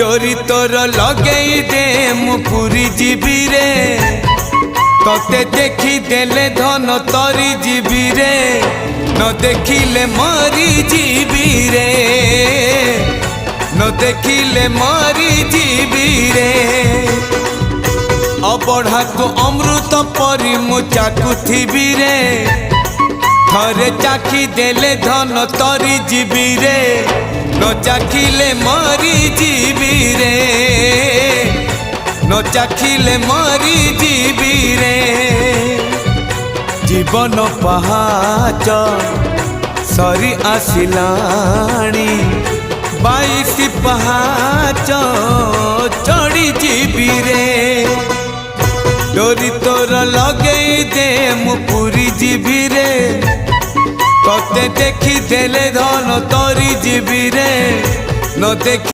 डोरी तोर लगई दे मु पुरी जीवी रे तते देखी देले धन तरी जीवी रे न देखिले मरी जीवी रे न देखिले मरी जीवी रे अबढ़ा तो अमृत परी मु चाकुथिबी रे थरे चाखी देले धन तरी जीवी रे न चाखिले मरी जीवी रे न चाखिले मरी जीवी रे जीवन पहाच सरी आसिलाणी 22 पहाच चढ़ी जीवी रे डोरी तोर लगई दे मु पुरी जीवी रे तते देखी देले धन तरी जीवी रे न देखी